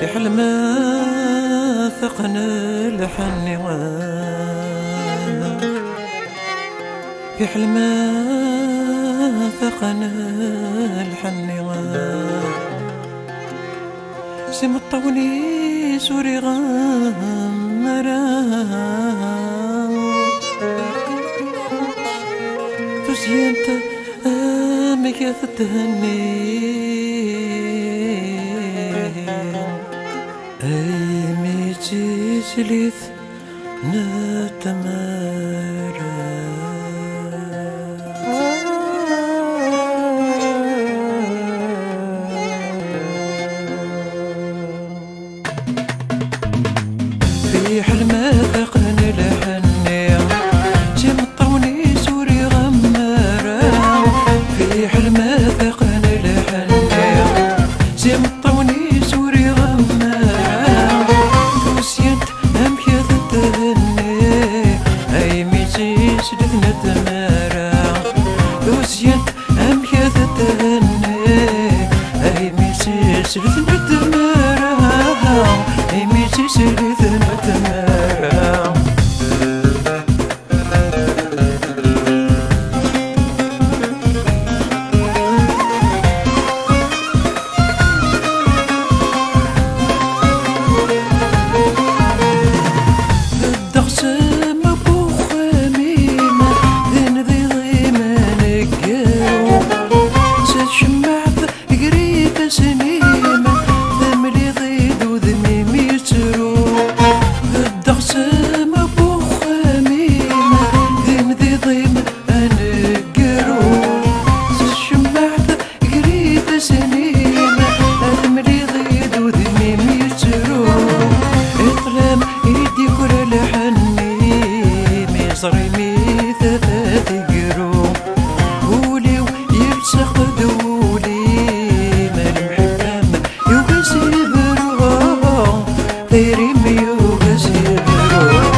حلم ثقن الحن في حلم ثقن الحن سم الطوني سوري غمرا تزينت مكاث التهني أي ميتي سليث نتمارا في حلم ثقن الحنية جم الطوني سوري غمارا في حلم ثقن الحنية جم الطوني سوري غمارا توسيت أمكث التهني أي ميتي سلث نتمارا توسيت أمكث التهني أي ميتي سلث نتمارا أي ميتي سلث نتمارا صريمي ثلاث قرو قولي ويبسخ دولي ملمح الدم يوغسي برو ثيريمي يوغسي برو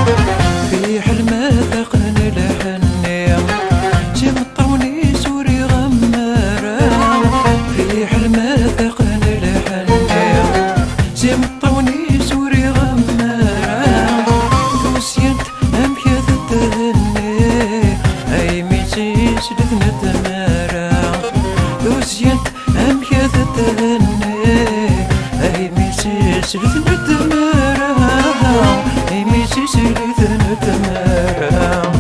في حلم ثقن الحنية جم الطوني سوري غمارا في حلم ثقن الحنية جم الطوني سوري غمارا توسيت أمكث أي ميتي سلث نتمارا توسيت أمكث أي ميتي سلث نتمارا أي ميتي سلث نتمارا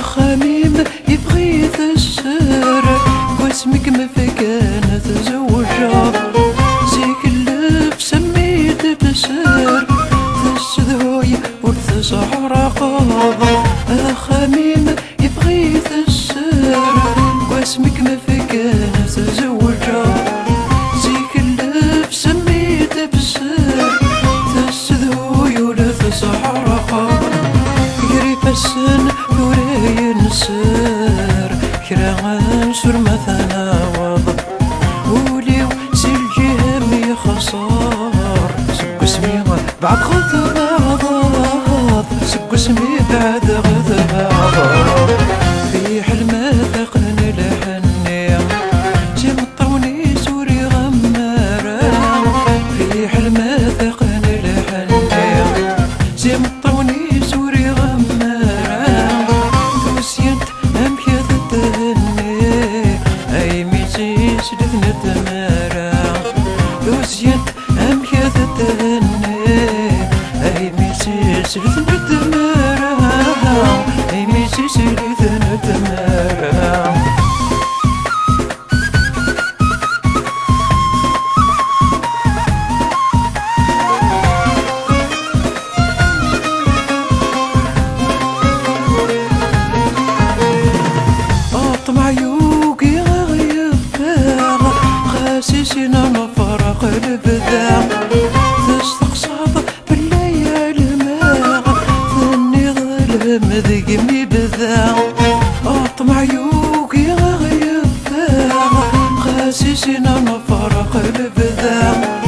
خميم يبغيث السر واسمك ما فكان تزوجها زيك اللف سميت بسر تسذوي وتسعر قاضي خميم يبغيث السر واسمك ما فكان تزوجها زيك اللف سميت بسر تسذوي وتسعر قاضي قريب السن ينسر كرا شر مثلا وضع وليو سلجهم يخسر سك اسمي بعد غض بعض سك اسمي بعد غض بعض في حلم ثقن الحنية جم الطوني سوري غمارا في حلم ثقن الحنية جم الطوني سوري غمارا توسيت أمكث التهني أي ميتي سلث نتمارا توسيت أمكث التهني أي ميتي سلث نتمارا أي ميتي سلث نتمارا خاسسنا نفرق البذاع تستقصد بالليالي ماغ ثني ظلم ذقمي بذاع أطمع يوقي غيب ذاع خاسسنا نفرق البذاع